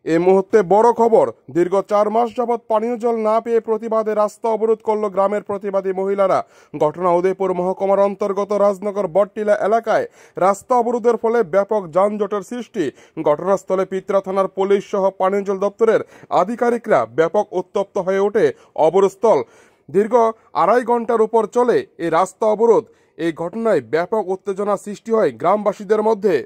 এই মুহূর্তে বড় খবর, দীর্ঘ 4 মাস যাবৎ পানীয় জল না পেয়ে প্রতিবাদে রাস্তা অবরোধ করল গ্রামের প্রতিবাদী মহিলারা। ঘটনা উদয়পুর মহকুমার অন্তর্গত রাজনগর বটটিলা এলাকায় রাস্তা অবরোধের ফলে ব্যাপক যানজটের সৃষ্টি। ঘটনাস্থলে পিত্রা থানার পুলিশ সহ পানীয় জল দপ্তরের আধিকারিকরা ব্যাপক উত্তপ্ত হয়ে ওঠে অবরোধস্থল। দীর্ঘ 2.5 ঘন্টার উপর চলে এই রাস্তা অবরোধ। এই ঘটনায় ব্যাপক উত্তেজনা সৃষ্টি হয় গ্রামবাসীদের মধ্যে।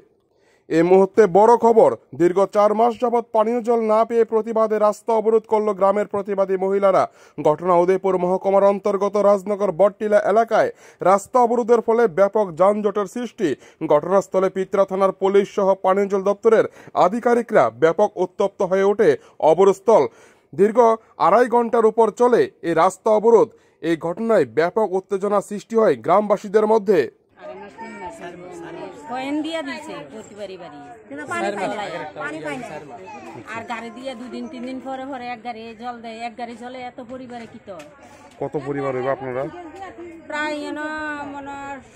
এই মুহূর্তে বড় খবর, দীর্ঘ 4 মাস যাবৎ পানীয় জল না পেয়ে প্রতিবাদে রাস্তা অবরোধ করল গ্রামের প্রতিবাদী মহিলারা। ঘটনা উদয়পুর মহকুমার অন্তর্গত রাজনগর বটটিলা এলাকায় রাস্তা অবরোধের ফলে ব্যাপক যানজটের সৃষ্টি। ঘটনাস্থলে পিত্রা থানার পুলিশ সহ পানীয় জল দপ্তরের আধিকারিকরা ব্যাপক উত্তপ্ত হয়ে ওঠে অবরোধস্থল। দীর্ঘ 2.5 ঘন্টার উপর চলে এই রাস্তা অবরোধ। এই ঘটনায় ব্যাপক উত্তেজনা সৃষ্টি হয় গ্রামবাসীদের মধ্যে। আর গাড়ি দিয়ে 2-3 দিন পরে পরে এক গাড়ি জল দেয়, এক গাড়ি জলে এত পরিবারে কি তো কত পরিবার হইবে আপনারা? প্রায়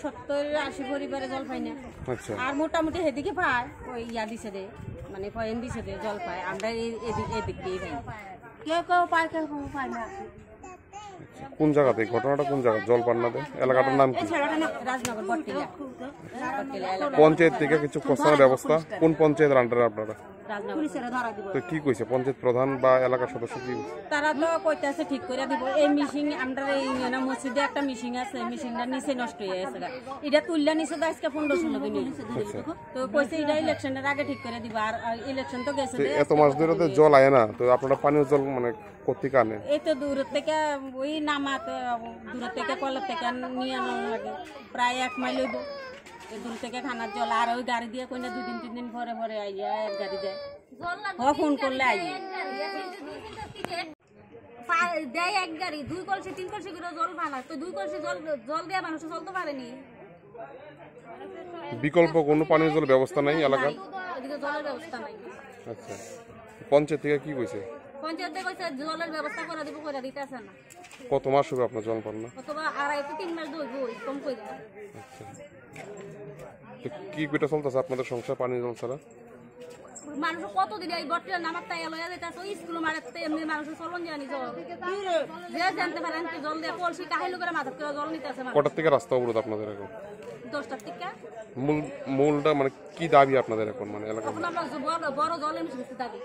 70-80 পরিবারে জল পাই না। আচ্ছা, আর মোটামুটি সেদিকে পায় ওই দিছে দে, মানে পয়েন্ট দিছে দে জল পায়। আমরা এদিক দিয়ে পাই, কেউ কেউ পায় কেউ পায় না। কোন জায়গাতে ঘটনাটা, কোন জায়গা জল পান না দেয়? এলাকাটার নাম কি? রাজনগর বটটিলা। পঞ্চায়েত থেকে কিছু প্রস্তাবের ব্যবস্থা? কোন পঞ্চায়েতের আন্ডারে আপনারা? তো কি কইছে পঞ্চায়েত প্রধান বা এলাকার সদস্য? কি তারা তো কইতাছে ঠিক করে দিব। এই মিশিং আমরা এই মসজিদে একটা মিশিং আছে, মিশিংটা নিচে নষ্ট হয়ে গেছে, এটা তুললা নিচে তো আজকে 15-16 দিন তো কইছে এটা ইলেকশনের আগে ঠিক করে দিব। আর ইলেকশন তো গেছে, এত মাস ধরে তো জল আয় না, তো আপনারা পানীয় জল মানে কোত্থেকে আনে? এই তো দূর থেকে ওই নামাতে, দূর থেকে কলের থেকে নিয়ে আনা লাগে, প্রায় 1 মাইল হইব দূর থেকে খানার জল। আর ওই গাড়ি দিয়ে কইনা 2-3 দিন পরে পরে আইয়া এক গাড়ি দেয়, ফোন করলে আইয়া দেয় এক গাড়ি 2 কলসি 3 কলসি করে জল পানা। তো 2 কলসি জল দিয়ে মানুষ চলতে পারেনি। বিকল্প কোনো পানীয় জল ব্যবস্থা নাই এলাকার? এদিকে জলের ব্যবস্থা নাই। আচ্ছা, পঞ্চায়েত থেকে কি কইছে? পঞ্চায়েত থেকে কইছে জলের ব্যবস্থা করে দিব, করে দিতেছে না। কত মাস হবে আপনার জল পান না? অথবা 2.5-3 মাস ধরে কম কই দেব। আচ্ছা, তো কি কইটা চলতেছে আপনাদের সংসার পানীয় জল ছাড়া? মানুষ কতদিন এই বটটিলা নামাতে লয়া যাইতাছে, ওই স্কুল মারাতে এমনি মানুষ চলন জানি জল যে জানতে পারেন জল দিয়ে কলসি কাহিলো করে মাথার করে জল নিতেছে। কটার থেকে রাস্তা অবরোধ আপনাদের এখন? 10টার থেকে। মূলটা মানে কি দাবি আপনাদের এখন, মানে এলাকা বড় জলের মিশিয়ে দাবি?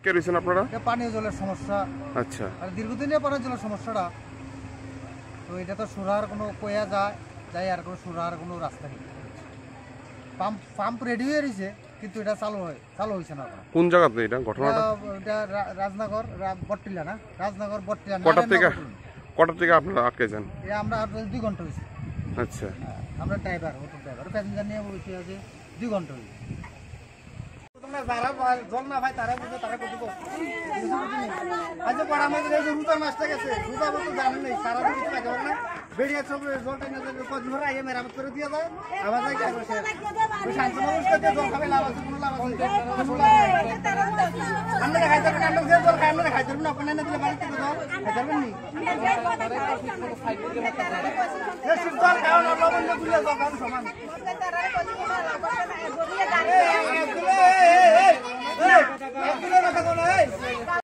কে রয়েছেন আপনারা? পানীয় জলের সমস্যা। আচ্ছা, আর দীর্ঘদিনের পানীয় জলের সমস্যাটা তো এটা তো সুরার কোনো কয়া যায় আর কোনো সুরার কোনো রাস্তা নেই। পাম্প রেডি হয়ে রয়েছে কিন্তু এটা চালু হয়েছে না। কোন জায়গাতে এটা ঘটনাটা? এটা রাজনগর বটটিলা না, রাজনগর বটটিলা। কটার থেকে আপনারা আটকে যান? আমরা 2 ঘন্টা হয়েছে। আচ্ছা, আমরা ড্রাইভার প্যাসেঞ্জার নিয়ে বসে আছে 2 ঘন্টা হয়েছে। যারা জল না ভাই তারা বুঝে তারা কত আচ্ছা পড়া আমাদের এই যে রুটার মাছটা গেছে, রুটা বলতে জানেন নেই সারা দিন কিছু লাগে না, বেরিয়ে সব জলটা নিয়ে কদিন ধরে আগে মেরামত করে দিয়ে যায়। আবার যাই শান্ত মানুষ করতে জল খাবে, লাভ আছে কোনো লাভ আছে? আমরা খাইতে পারবেন, আমরা যে জল খাই আমরা খাইতে পারবেন, আপনার না দিলে বাড়িতে জল খাইতে পারবেন নি? জল খাওয়া না লবণ দিয়ে জল খাওয়ানো সমান।